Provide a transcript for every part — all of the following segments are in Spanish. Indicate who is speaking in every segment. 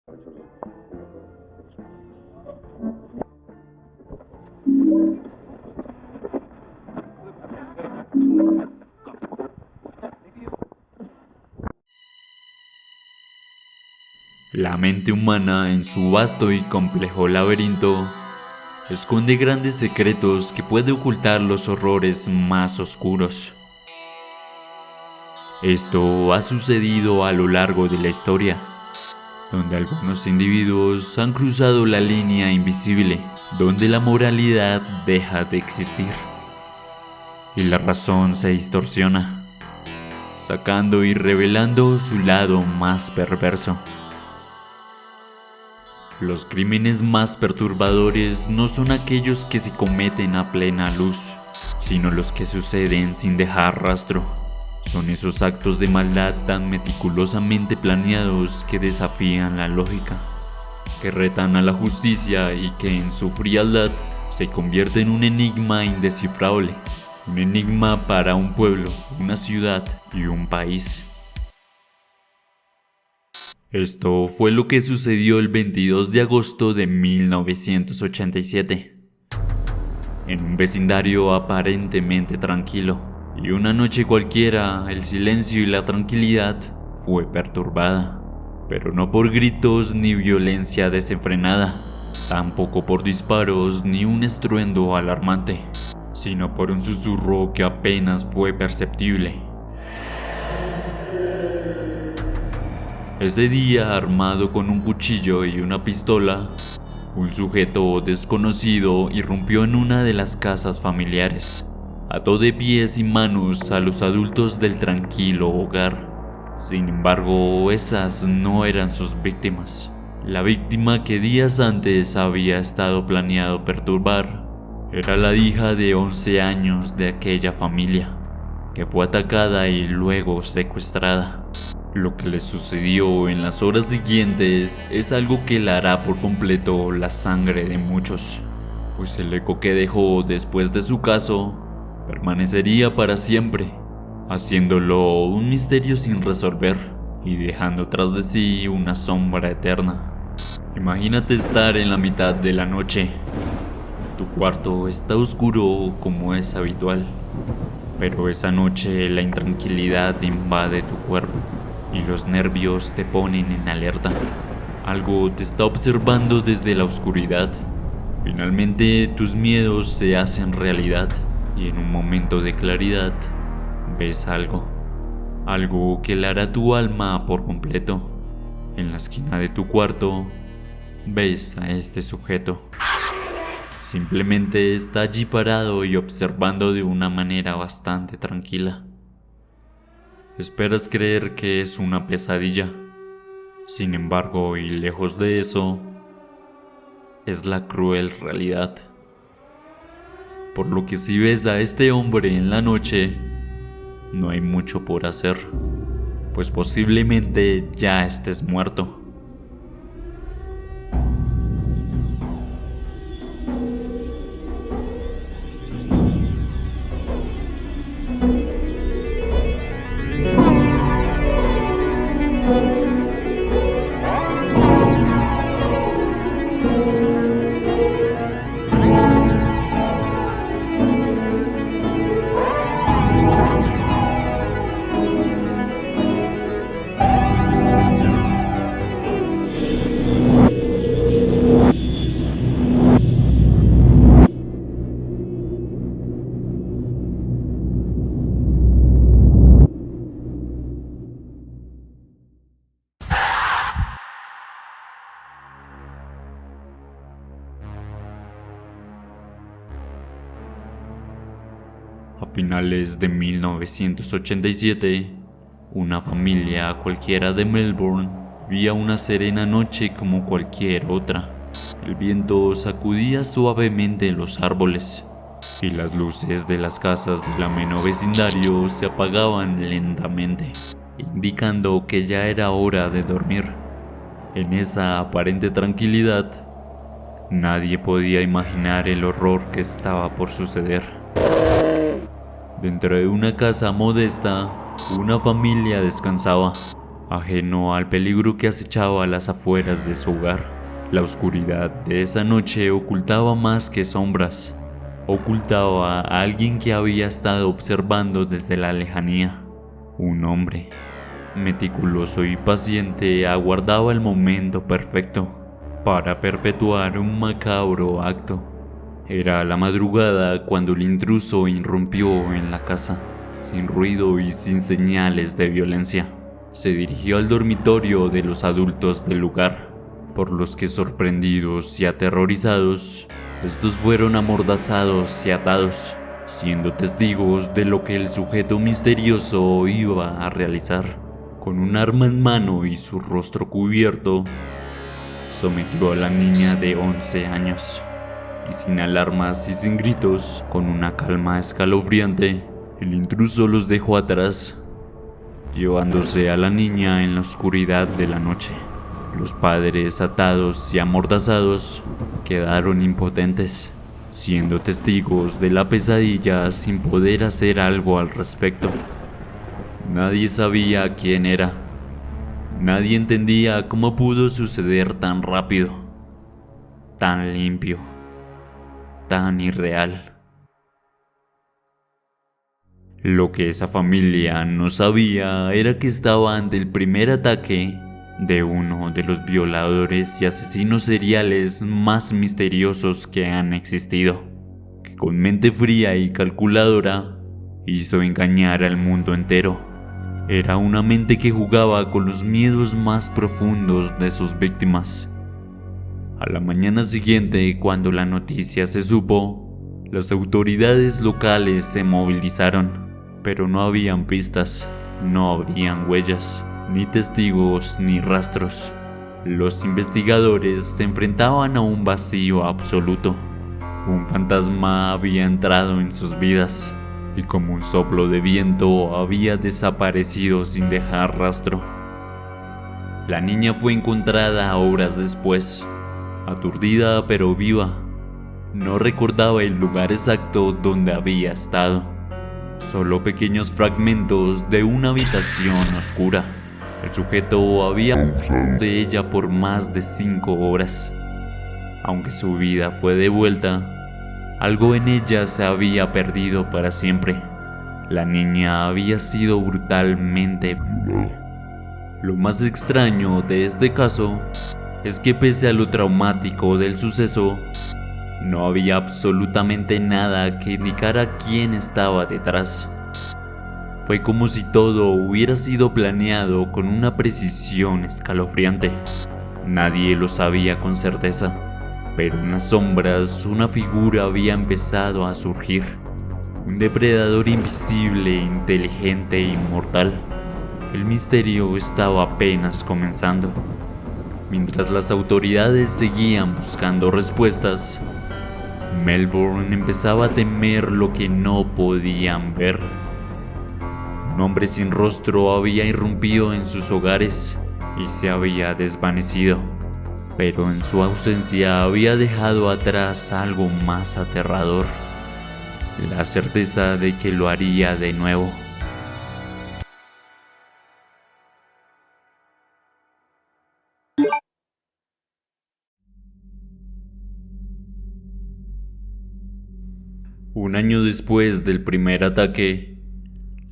Speaker 1: La mente humana, en su vasto y complejo laberinto, esconde grandes secretos que puede ocultar los horrores más oscuros. Esto ha sucedido a lo largo de la historia, donde algunos individuos han cruzado la línea invisible, donde la moralidad deja de existir y la razón se distorsiona, sacando y revelando su lado más perverso. Los crímenes más perturbadores no son aquellos que se cometen a plena luz, sino los que suceden sin dejar rastro. Son esos actos de maldad tan meticulosamente planeados que desafían la lógica, que retan a la justicia y que en su frialdad se convierte en un enigma indescifrable. Un enigma para un pueblo, una ciudad y un país. Esto fue lo que sucedió el 22 de agosto de 1987, en un vecindario aparentemente tranquilo, y una noche cualquiera el silencio y la tranquilidad fue perturbada, pero no por gritos ni violencia desenfrenada, tampoco por disparos ni un estruendo alarmante, sino por un susurro que apenas fue perceptible. Ese día, armado con un cuchillo y una pistola, un sujeto desconocido irrumpió en una de las casas familiares. Ató de pies y manos a los adultos del tranquilo hogar. Sin embargo, esas no eran sus víctimas. La víctima que días antes había estado planeado perturbar era la hija de 11 años de aquella familia, que fue atacada y luego secuestrada. Lo que le sucedió en las horas siguientes es algo que helará por completo la sangre de muchos, pues el eco que dejó después de su caso permanecería para siempre, haciéndolo un misterio sin resolver y dejando tras de sí una sombra eterna. Imagínate estar en la mitad de la noche. Tu cuarto está oscuro como es habitual, pero esa noche la intranquilidad invade tu cuerpo y los nervios te ponen en alerta. Algo te está observando desde la oscuridad. Finalmente tus miedos se hacen realidad y en un momento de claridad ves algo que helará tu alma por completo. En la esquina de tu cuarto ves a este sujeto. Simplemente está allí parado y observando de una manera bastante tranquila. Esperas creer que es una pesadilla. Sin embargo, y lejos de eso, es la cruel realidad. Por lo que si ves a este hombre en la noche, no hay mucho por hacer, pues posiblemente ya estés muerto. A finales de 1987, una familia cualquiera de Melbourne vivía una serena noche como cualquier otra. El viento sacudía suavemente los árboles y las luces de las casas del ameno vecindario se apagaban lentamente, indicando que ya era hora de dormir. En esa aparente tranquilidad, nadie podía imaginar el horror que estaba por suceder. Dentro de una casa modesta, una familia descansaba. Ajeno al peligro que acechaba a las afueras de su hogar, la oscuridad de esa noche ocultaba más que sombras. Ocultaba a alguien que había estado observando desde la lejanía. Un hombre, meticuloso y paciente, aguardaba el momento perfecto para perpetuar un macabro acto. Era la madrugada cuando el intruso irrumpió en la casa, sin ruido y sin señales de violencia. Se dirigió al dormitorio de los adultos del lugar, por los que, sorprendidos y aterrorizados, estos fueron amordazados y atados, siendo testigos de lo que el sujeto misterioso iba a realizar. Con un arma en mano y su rostro cubierto, sometió a la niña de 11 años. Y sin alarmas y sin gritos, con una calma escalofriante, el intruso los dejó atrás, llevándose a la niña en la oscuridad de la noche. Los padres, atados y amordazados, quedaron impotentes, siendo testigos de la pesadilla sin poder hacer algo al respecto. Nadie sabía quién era. Nadie entendía cómo pudo suceder tan rápido, tan limpio, tan irreal. Lo que esa familia no sabía era que estaba ante el primer ataque de uno de los violadores y asesinos seriales más misteriosos que han existido, que con mente fría y calculadora hizo engañar al mundo entero. Era una mente que jugaba con los miedos más profundos de sus víctimas. A la mañana siguiente, cuando la noticia se supo, las autoridades locales se movilizaron, pero no habían pistas, no habían huellas, ni testigos ni rastros. Los investigadores se enfrentaban a un vacío absoluto. Un fantasma había entrado en sus vidas y como un soplo de viento había desaparecido sin dejar rastro. La niña fue encontrada horas después, aturdida pero viva. No recordaba el lugar exacto donde había estado, solo pequeños fragmentos de una habitación oscura. El sujeto había abusado de ella por más de 5 horas. Aunque su vida fue devuelta, algo en ella se había perdido para siempre. La niña había sido brutalmente violada. Lo más extraño de este caso es que, pese a lo traumático del suceso, no había absolutamente nada que indicara quién estaba detrás. Fue como si todo hubiera sido planeado con una precisión escalofriante. Nadie lo sabía con certeza, pero en las sombras una figura había empezado a surgir. Un depredador invisible, inteligente e inmortal. El misterio estaba apenas comenzando. Mientras las autoridades seguían buscando respuestas, Melbourne empezaba a temer lo que no podían ver. Un hombre sin rostro había irrumpido en sus hogares y se había desvanecido, pero en su ausencia había dejado atrás algo más aterrador: la certeza de que lo haría de nuevo. Un año después del primer ataque,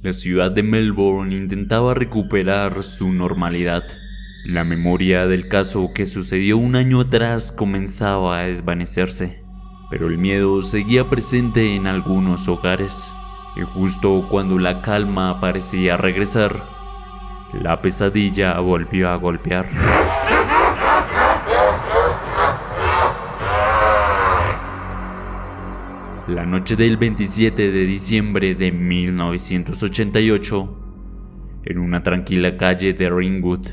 Speaker 1: la ciudad de Melbourne intentaba recuperar su normalidad. La memoria del caso que sucedió un año atrás comenzaba a desvanecerse, pero el miedo seguía presente en algunos hogares, y justo cuando la calma parecía regresar, la pesadilla volvió a golpear. La noche del 27 de diciembre de 1988, en una tranquila calle de Ringwood,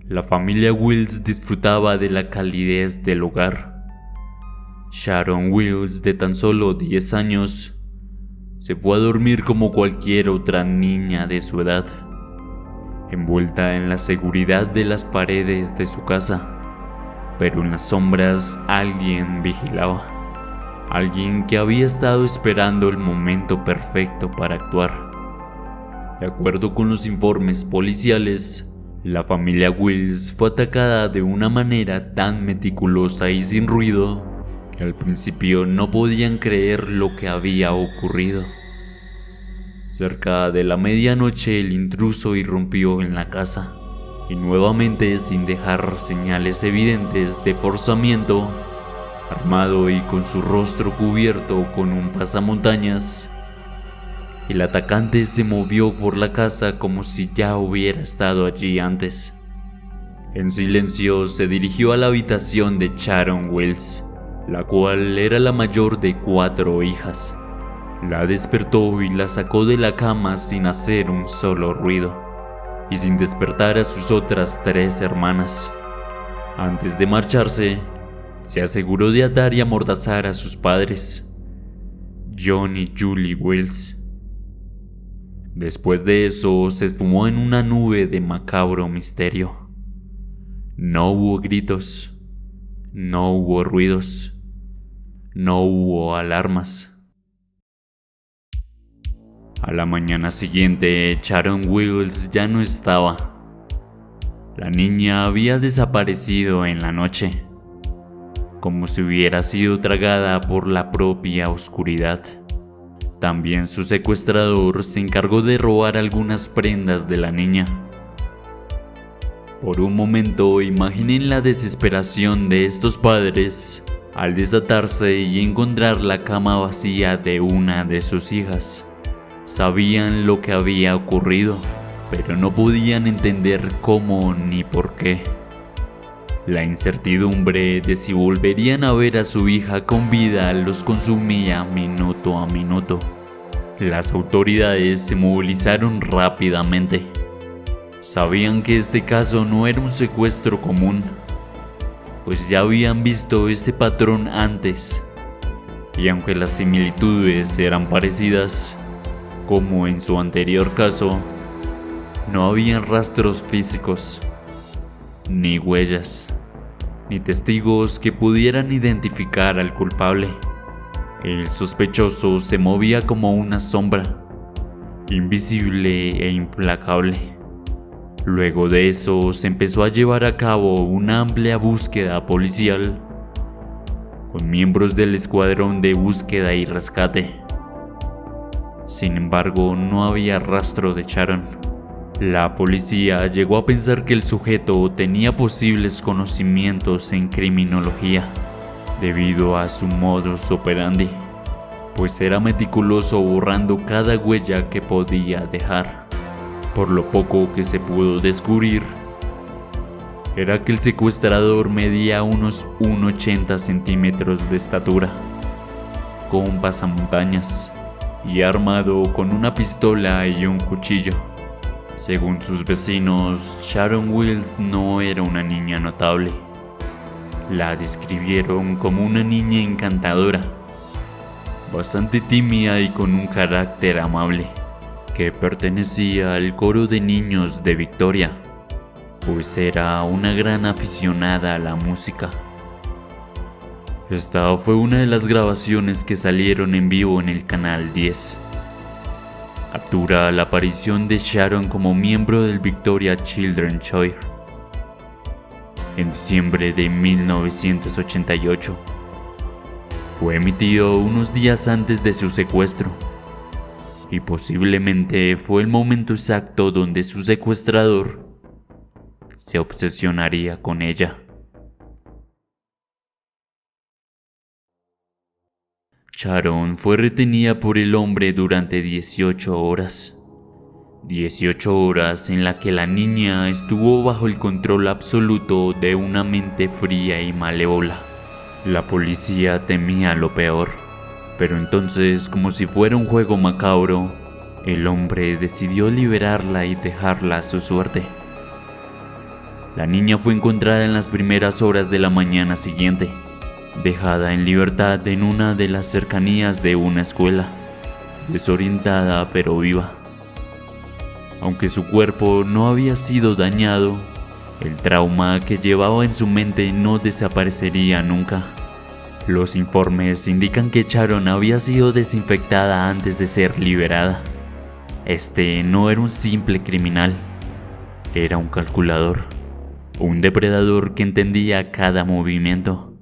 Speaker 1: la familia Wills disfrutaba de la calidez del hogar. Sharon Wills, de tan solo 10 años, se fue a dormir como cualquier otra niña de su edad, envuelta en la seguridad de las paredes de su casa, pero en las sombras alguien vigilaba. Alguien que había estado esperando el momento perfecto para actuar. De acuerdo con los informes policiales, La familia Wills fue atacada de una manera tan meticulosa y sin ruido que al principio no podían creer lo que había ocurrido. Cerca de la medianoche el intruso irrumpió en la casa y nuevamente, sin dejar señales evidentes de forzamiento, armado y con su rostro cubierto con un pasamontañas, el atacante se movió por la casa como si ya hubiera estado allí antes. En silencio se dirigió a la habitación de Sharon Wills, la cual era la mayor de 4 hijas. La despertó y la sacó de la cama sin hacer un solo ruido, y sin despertar a sus otras 3 hermanas. Antes de marcharse, se aseguró de atar y amordazar a sus padres, John y Julie Wills. Después de eso, se esfumó en una nube de macabro misterio. No hubo gritos, no hubo ruidos, no hubo alarmas. A la mañana siguiente, Sharon Wills ya no estaba. La niña había desaparecido en la noche, como si hubiera sido tragada por la propia oscuridad. También su secuestrador se encargó de robar algunas prendas de la niña. Por un momento, imaginen la desesperación de estos padres al desatarse y encontrar la cama vacía de una de sus hijas. Sabían lo que había ocurrido, pero no podían entender cómo ni por qué. La incertidumbre de si volverían a ver a su hija con vida los consumía minuto a minuto. Las autoridades se movilizaron rápidamente. Sabían que este caso no era un secuestro común, pues ya habían visto este patrón antes, y aunque las similitudes eran parecidas, como en su anterior caso, no habían rastros físicos, ni huellas, ni testigos que pudieran identificar al culpable. El sospechoso se movía como una sombra, invisible e implacable. Luego de eso se empezó a llevar a cabo una amplia búsqueda policial, con miembros del escuadrón de búsqueda y rescate. Sin embargo, no había rastro de Sharon. La policía llegó a pensar que el sujeto tenía posibles conocimientos en criminología, debido a su modus operandi, pues era meticuloso borrando cada huella que podía dejar. Por lo poco que se pudo descubrir, era que el secuestrador medía unos 1,80 centímetros de estatura, con pasamontañas y armado con una pistola y un cuchillo. Según sus vecinos, Sharon Wills no era una niña notable. La describieron como una niña encantadora, bastante tímida y con un carácter amable, que pertenecía al coro de niños de Victoria, pues era una gran aficionada a la música. Esta fue una de las grabaciones que salieron en vivo en el canal 10. Captura la aparición de Sharon como miembro del Victoria Children's Choir en diciembre de 1988. Fue emitido unos días antes de su secuestro, y posiblemente fue el momento exacto donde su secuestrador se obsesionaría con ella. Sharon fue retenida por el hombre durante 18 horas. 18 horas en las que la niña estuvo bajo el control absoluto de una mente fría y malévola. La policía temía lo peor, pero entonces, como si fuera un juego macabro, el hombre decidió liberarla y dejarla a su suerte. La niña fue encontrada en las primeras horas de la mañana siguiente, dejada en libertad en una de las cercanías de una escuela, desorientada pero viva. Aunque su cuerpo no había sido dañado, el trauma que llevaba en su mente no desaparecería nunca. Los informes indican que Sharon había sido desinfectada antes de ser liberada. Este no era un simple criminal. Era un calculador, un depredador que entendía cada movimiento,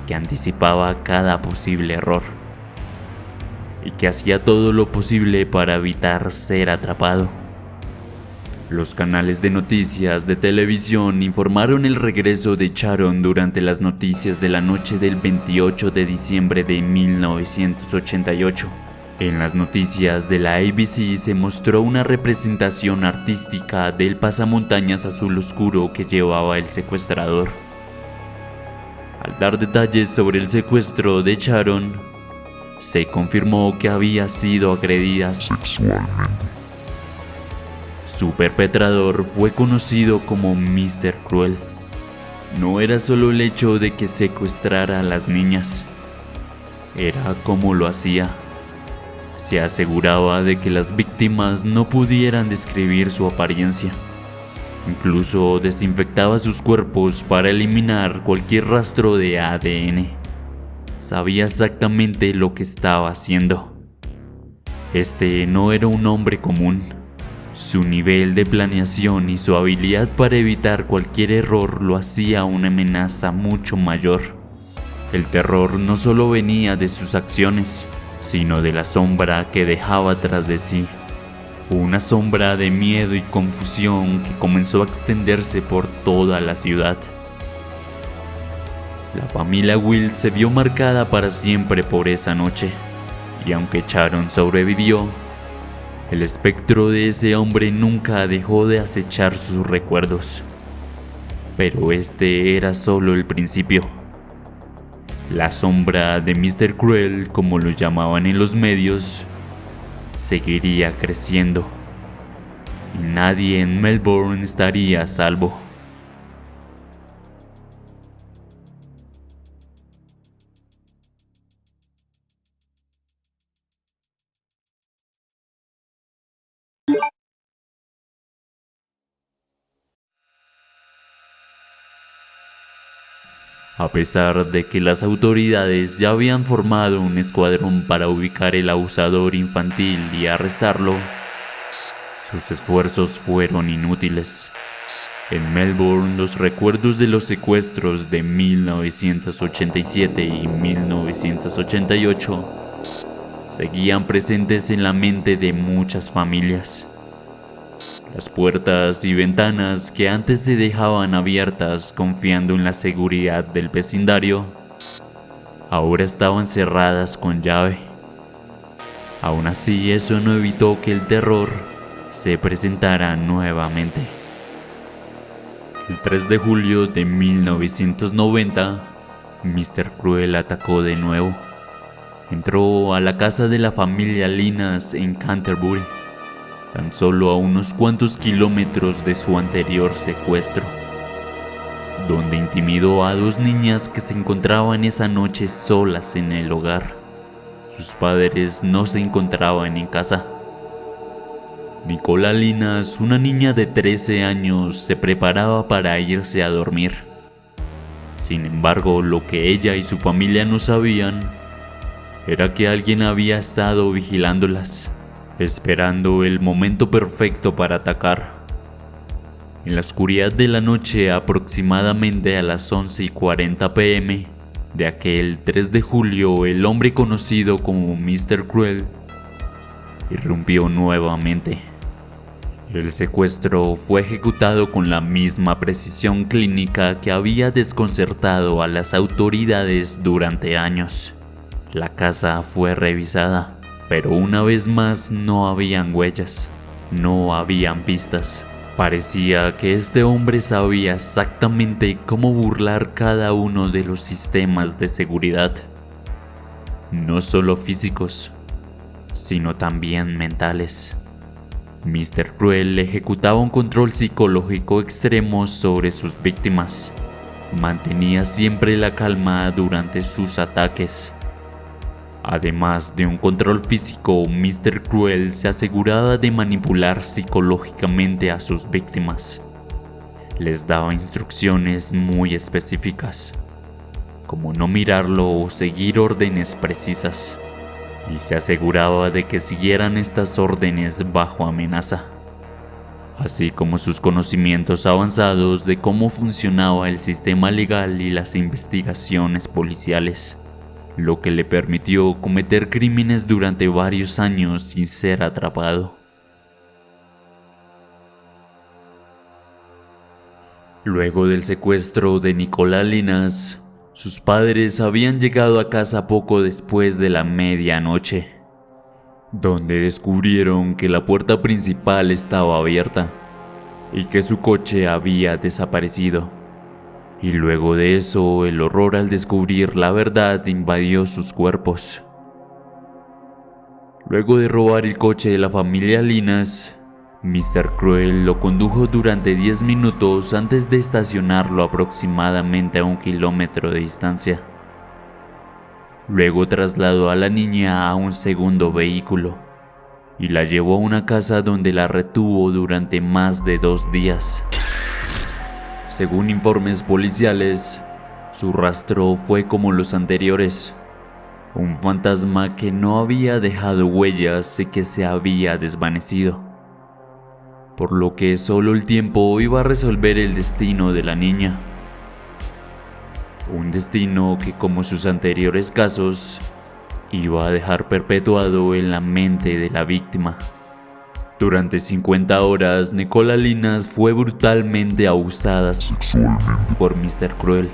Speaker 1: que anticipaba cada posible error y que hacía todo lo posible para evitar ser atrapado. Los canales de noticias de televisión informaron el regreso de Sharon durante las noticias de la noche del 28 de diciembre de 1988. En las noticias de la ABC se mostró una representación artística del pasamontañas azul oscuro que llevaba el secuestrador. Al dar detalles sobre el secuestro de Sharon, se confirmó que había sido agredida sexualmente. Su perpetrador fue conocido como Mr. Cruel. No era solo el hecho de que secuestrara a las niñas, era cómo lo hacía. Se aseguraba de que las víctimas no pudieran describir su apariencia. Incluso desinfectaba sus cuerpos para eliminar cualquier rastro de ADN. Sabía exactamente lo que estaba haciendo. Este no era un hombre común. Su nivel de planeación y su habilidad para evitar cualquier error lo hacía una amenaza mucho mayor. El terror no solo venía de sus acciones, sino de la sombra que dejaba tras de sí. Una sombra de miedo y confusión que comenzó a extenderse por toda la ciudad. La familia Will se vio marcada para siempre por esa noche, y aunque Sharon sobrevivió, el espectro de ese hombre nunca dejó de acechar sus recuerdos. Pero este era solo el principio. La sombra de Mr. Cruel, como lo llamaban en los medios, seguiría creciendo. Y nadie en Melbourne estaría a salvo. A pesar de que las autoridades ya habían formado un escuadrón para ubicar el abusador infantil y arrestarlo, sus esfuerzos fueron inútiles. En Melbourne, los recuerdos de los secuestros de 1987 y 1988 seguían presentes en la mente de muchas familias. Las puertas y ventanas que antes se dejaban abiertas confiando en la seguridad del vecindario, ahora estaban cerradas con llave. Aún así, eso no evitó que el terror se presentara nuevamente. El 3 de julio de 1990, Mr. Cruel atacó de nuevo. Entró a la casa de la familia Linas en Canterbury, tan solo a unos cuantos kilómetros de su anterior secuestro, donde intimidó a dos niñas que se encontraban esa noche solas en el hogar. Sus padres no se encontraban en casa. Nicola Linas, una niña de 13 años, se preparaba para irse a dormir. Sin embargo, lo que ella y su familia no sabían era que alguien había estado vigilándolas, esperando el momento perfecto para atacar. En la oscuridad de la noche, aproximadamente a las 11:40 p.m. de aquel 3 de julio, el hombre conocido como Mr. Cruel irrumpió nuevamente. El secuestro fue ejecutado con la misma precisión clínica que había desconcertado a las autoridades durante años. La casa fue revisada, pero una vez más no habían huellas, no habían pistas. Parecía que este hombre sabía exactamente cómo burlar cada uno de los sistemas de seguridad, no solo físicos, sino también mentales. Mr. Cruel ejecutaba un control psicológico extremo sobre sus víctimas. Mantenía siempre la calma durante sus ataques. Además de un control físico, Mr. Cruel se aseguraba de manipular psicológicamente a sus víctimas. Les daba instrucciones muy específicas, como no mirarlo o seguir órdenes precisas, y se aseguraba de que siguieran estas órdenes bajo amenaza. así como sus conocimientos avanzados de cómo funcionaba el sistema legal y las investigaciones policiales, lo que le permitió cometer crímenes durante varios años sin ser atrapado. Luego del secuestro de Nicola Linas, sus padres habían llegado a casa poco después de la medianoche, donde descubrieron que la puerta principal estaba abierta y que su coche había desaparecido. Y luego de eso, el horror al descubrir la verdad invadió sus cuerpos. Luego de robar el coche de la familia Linas, Mr. Cruel lo condujo durante 10 minutos antes de estacionarlo aproximadamente a 1 kilómetro de distancia. Luego trasladó a la niña a un segundo vehículo y la llevó a una casa donde la retuvo durante más de 2 días. Según informes policiales, su rastro fue como los anteriores: un fantasma que no había dejado huellas y que se había desvanecido, por lo que solo el tiempo iba a resolver el destino de la niña. Un destino que, como sus anteriores casos, iba a dejar perpetuado en la mente de la víctima. Durante 50 horas, Nicola Linas fue brutalmente abusada sexualmente por Mr. Cruel,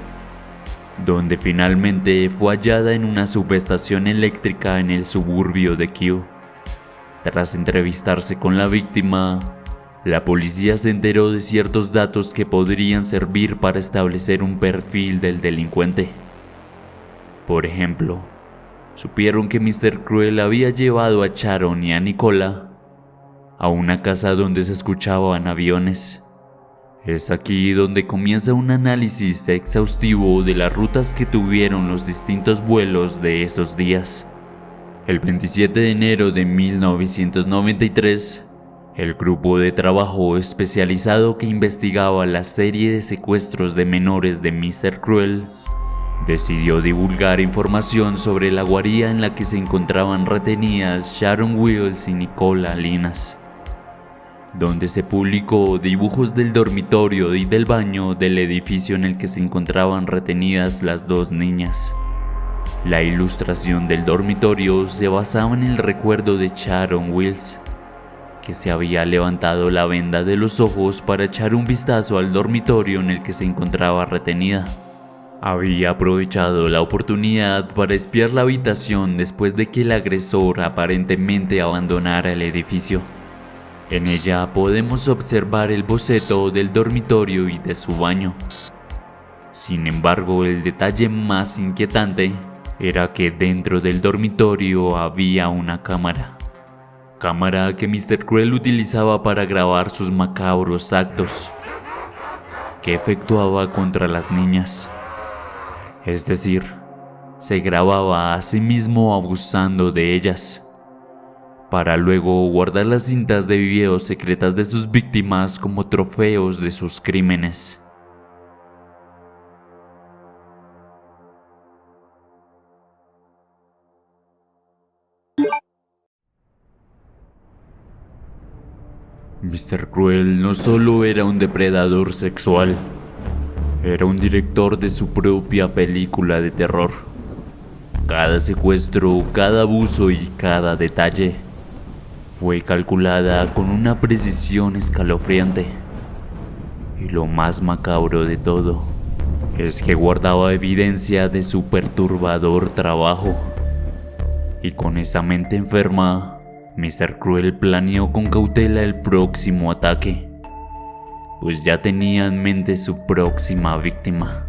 Speaker 1: donde finalmente fue hallada en una subestación eléctrica en el suburbio de Kew. Tras entrevistarse con la víctima, la policía se enteró de ciertos datos que podrían servir para establecer un perfil del delincuente. Por ejemplo, supieron que Mr. Cruel había llevado a Sharon y a Nicola a una casa donde se escuchaban aviones. Es aquí donde comienza un análisis exhaustivo de las rutas que tuvieron los distintos vuelos de esos días. El 27 de enero de 1993, el grupo de trabajo especializado que investigaba la serie de secuestros de menores de Mr. Cruel decidió divulgar información sobre la guarida en la que se encontraban retenidas Sharon Wills y Nicola Linas, donde se publicó dibujos del dormitorio y del baño del edificio en el que se encontraban retenidas las 2 niñas. La ilustración del dormitorio se basaba en el recuerdo de Sharon Wills, que se había levantado la venda de los ojos para echar un vistazo al dormitorio en el que se encontraba retenida. Había aprovechado la oportunidad para espiar la habitación después de que el agresor aparentemente abandonara el edificio. En ella podemos observar el boceto del dormitorio y de su baño. Sin embargo, el detalle más inquietante era que dentro del dormitorio había una cámara que Mr. Cruel utilizaba para grabar sus macabros actos que efectuaba contra las niñas. Es decir, se grababa a sí mismo abusando de ellas, para luego guardar las cintas de video secretas de sus víctimas como trofeos de sus crímenes. Mr. Cruel no solo era un depredador sexual, era un director de su propia película de terror. Cada secuestro, cada abuso y cada detalle fue calculada con una precisión escalofriante. Y lo más macabro de todo es que guardaba evidencia de su perturbador trabajo. Y con esa mente enferma, Mr. Cruel planeó con cautela el próximo ataque, pues ya tenía en mente su próxima víctima.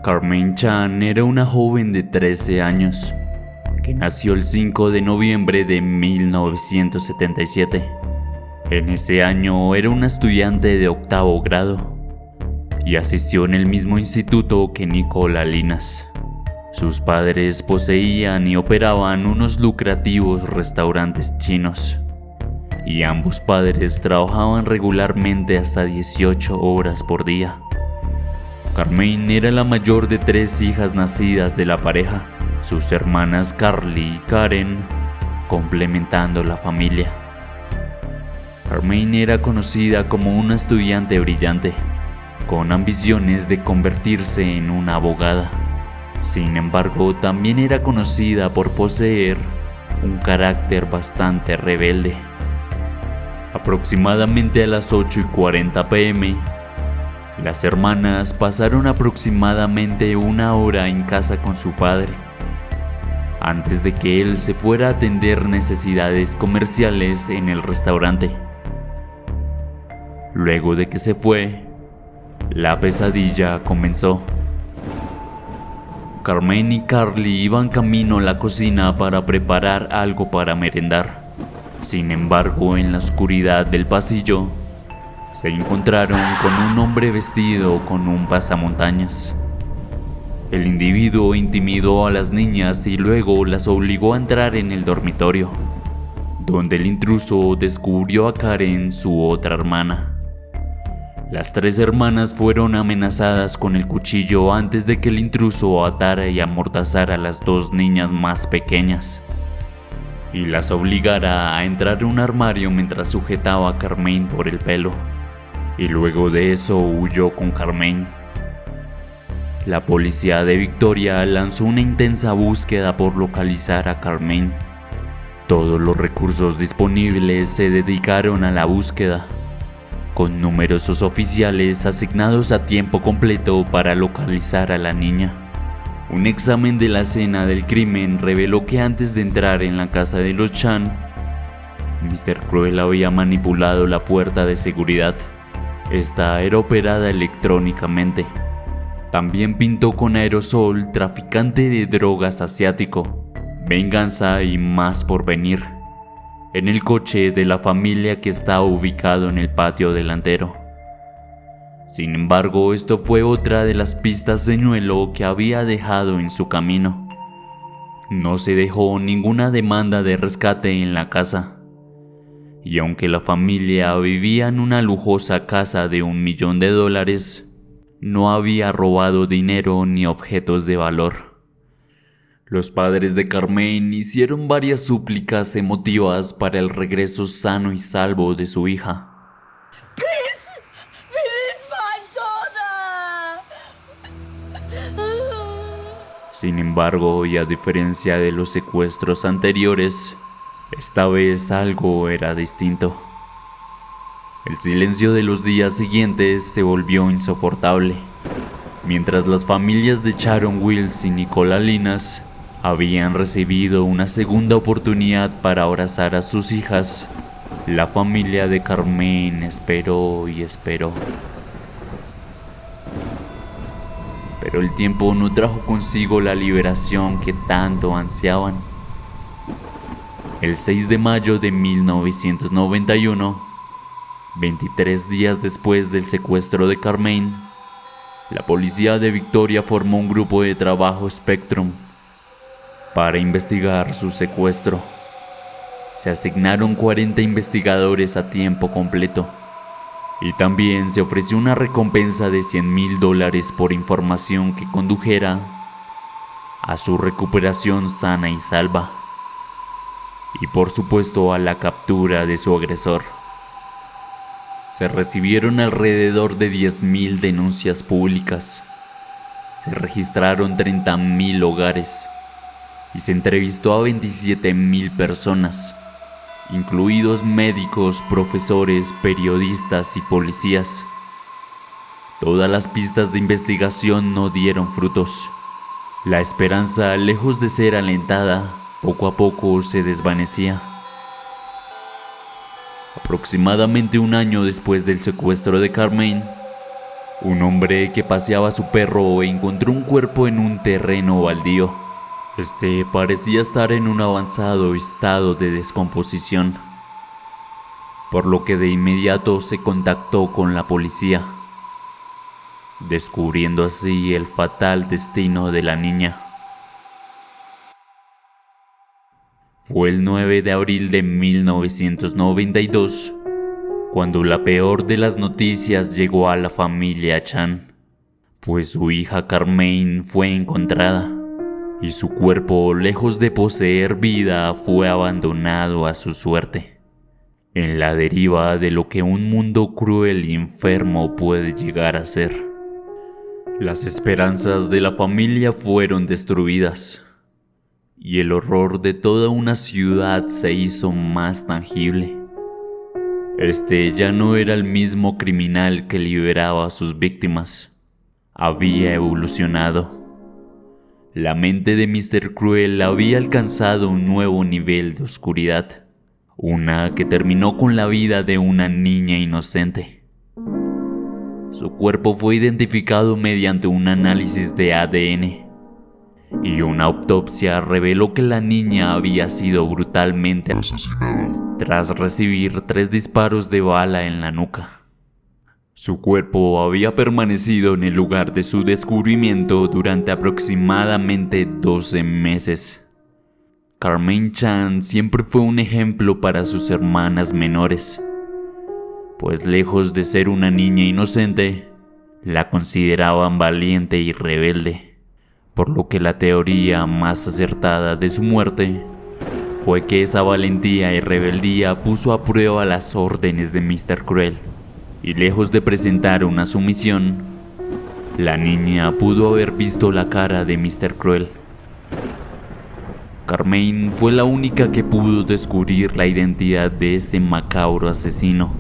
Speaker 1: Carmen Chan era una joven de 13 años, que nació el 5 de noviembre de 1977. En ese año era una estudiante de 8º grado y asistió en el mismo instituto que Nicola Linas. Sus padres poseían y operaban unos lucrativos restaurantes chinos, y ambos padres trabajaban regularmente hasta 18 horas por día. Carmen era la mayor de 3 hijas nacidas de la pareja, sus hermanas Carly y Karen complementando la familia. Carmaine era conocida como una estudiante brillante, con ambiciones de convertirse en una abogada. Sin embargo, también era conocida por poseer un carácter bastante rebelde. Aproximadamente a las 8:40 p.m., las hermanas pasaron aproximadamente una hora en casa con su padre, antes de que él se fuera a atender necesidades comerciales en el restaurante. Luego de que se fue, la pesadilla comenzó. Carmaine y Carly iban camino a la cocina para preparar algo para merendar. Sin embargo, en la oscuridad del pasillo, se encontraron con un hombre vestido con un pasamontañas. El individuo intimidó a las niñas y luego las obligó a entrar en el dormitorio, donde el intruso descubrió a Karen, su otra hermana. Las tres hermanas fueron amenazadas con el cuchillo antes de que el intruso atara y amordazara a las dos niñas más pequeñas y las obligara a entrar en un armario mientras sujetaba a Carmaine por el pelo, y luego de eso huyó con Carmaine. La policía de Victoria lanzó una intensa búsqueda por localizar a Carmaine. Todos los recursos disponibles se dedicaron a la búsqueda, con numerosos oficiales asignados a tiempo completo para localizar a la niña. Un examen de la escena del crimen reveló que antes de entrar en la casa de los Chan, Mr. Cruel había manipulado la puerta de seguridad. Esta era operada electrónicamente. También pintó con aerosol traficante de drogas asiático, venganza y más por venir en el coche de la familia que está ubicado en el patio delantero. Sin embargo, esto fue otra de las pistas señuelo que había dejado en su camino. No se dejó ninguna demanda de rescate en la casa, y aunque la familia vivía en una lujosa casa de $1 millón, no había robado dinero ni objetos de valor. Los padres de Carmaine hicieron varias súplicas emotivas para el regreso sano y salvo de su hija. Sin embargo, y a diferencia de los secuestros anteriores, esta vez algo era distinto. El silencio de los días siguientes se volvió insoportable. Mientras las familias de Sharon Wills y Nicola Linas habían recibido una segunda oportunidad para abrazar a sus hijas, la familia de Carmaine esperó y esperó. Pero el tiempo no trajo consigo la liberación que tanto ansiaban. El 6 de mayo de 1991, 23 días después del secuestro de Carmaine, la policía de Victoria formó un grupo de trabajo Spectrum para investigar su secuestro. Se asignaron 40 investigadores a tiempo completo y también se ofreció una recompensa de $100,000 por información que condujera a su recuperación sana y salva, y por supuesto a la captura de su agresor. Se recibieron alrededor de 10,000 denuncias públicas, se registraron 30,000 hogares y se entrevistó a 27,000 personas, incluidos médicos, profesores, periodistas y policías. Todas las pistas de investigación no dieron frutos. La esperanza, lejos de ser alentada, poco a poco se desvanecía. Aproximadamente un año después del secuestro de Carmaine, un hombre que paseaba a su perro encontró un cuerpo en un terreno baldío. Este parecía estar en un avanzado estado de descomposición, por lo que de inmediato se contactó con la policía, descubriendo así el fatal destino de la niña. Fue el 9 de abril de 1992 cuando la peor de las noticias llegó a la familia Chan, pues su hija Carmaine fue encontrada y su cuerpo, lejos de poseer vida, fue abandonado a su suerte. en la deriva de lo que un mundo cruel y enfermo puede llegar a ser. Las esperanzas de la familia fueron destruidas, y el horror de toda una ciudad se hizo más tangible. Este ya no era el mismo criminal que liberaba a sus víctimas. Había evolucionado. La mente de Mr. Cruel había alcanzado un nuevo nivel de oscuridad, una que terminó con la vida de una niña inocente. Su cuerpo fue identificado mediante un análisis de ADN, y una autopsia reveló que la niña había sido brutalmente asesinada tras recibir 3 disparos de bala en la nuca. Su cuerpo había permanecido en el lugar de su descubrimiento durante aproximadamente 12 meses. Carmaine Chan siempre fue un ejemplo para sus hermanas menores, pues lejos de ser una niña inocente, la consideraban valiente y rebelde, por lo que la teoría más acertada de su muerte fue que esa valentía y rebeldía puso a prueba las órdenes de Mr. Cruel, y lejos de presentar una sumisión, la niña pudo haber visto la cara de Mr. Cruel. Carmaine fue la única que pudo descubrir la identidad de ese macabro asesino.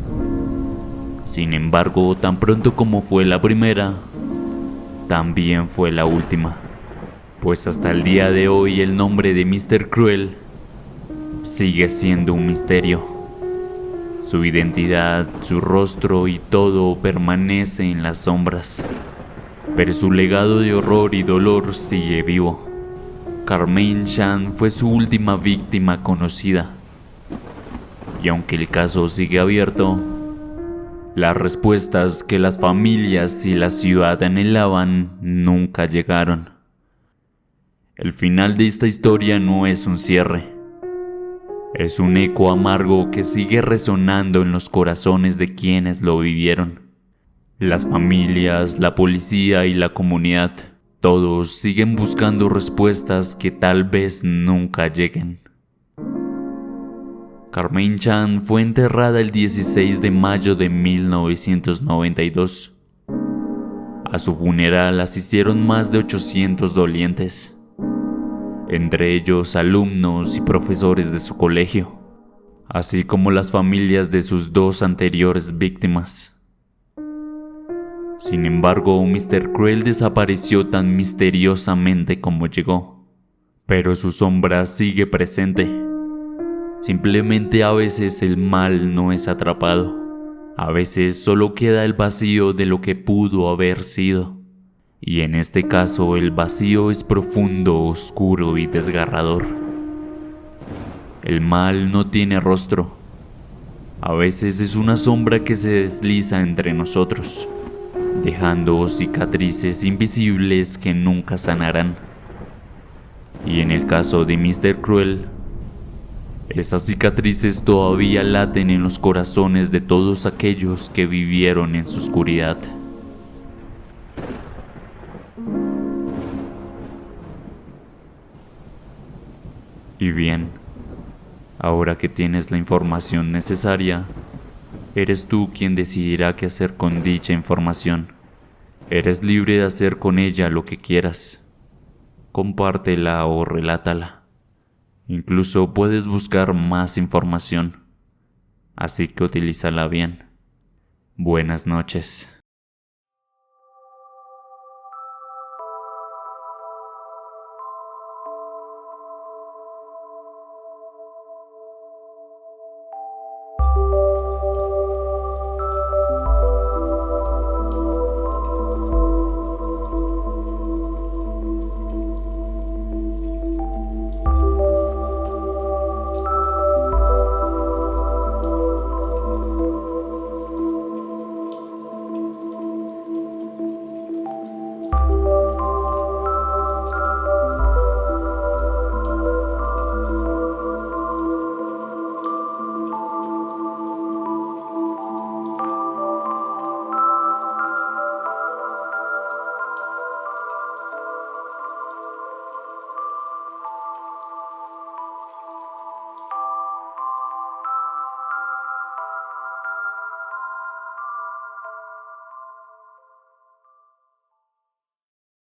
Speaker 1: Sin embargo, tan pronto como fue la primera, también fue la última, pues hasta el día de hoy el nombre de Mr. Cruel sigue siendo un misterio. Su identidad, su rostro y todo permanece en las sombras, pero su legado de horror y dolor sigue vivo. Carmaine Chan fue su última víctima conocida, y aunque el caso sigue abierto, las respuestas que las familias y la ciudad anhelaban nunca llegaron. El final de esta historia no es un cierre. Es un eco amargo que sigue resonando en los corazones de quienes lo vivieron. Las familias, la policía y la comunidad, todos siguen buscando respuestas que tal vez nunca lleguen. Carmaine Chan fue enterrada el 16 de mayo de 1992. A su funeral asistieron más de 800 dolientes, entre ellos alumnos y profesores de su colegio, así como las familias de sus 2 anteriores víctimas. Sin embargo, Mr. Cruel desapareció tan misteriosamente como llegó, pero su sombra sigue presente. Simplemente a veces el mal no es atrapado, a veces solo queda el vacío de lo que pudo haber sido. Y en este caso el vacío es profundo, oscuro y desgarrador. El mal no tiene rostro. A veces es una sombra que se desliza entre nosotros, dejando cicatrices invisibles que nunca sanarán. Y en el caso de Mr. Cruel, esas cicatrices todavía laten en los corazones de todos aquellos que vivieron en su oscuridad. Y bien, ahora que tienes la información necesaria, eres tú quien decidirá qué hacer con dicha información. Eres libre de hacer con ella lo que quieras. Compártela o relátala. Incluso puedes buscar más información, así que utilízala bien. Buenas noches.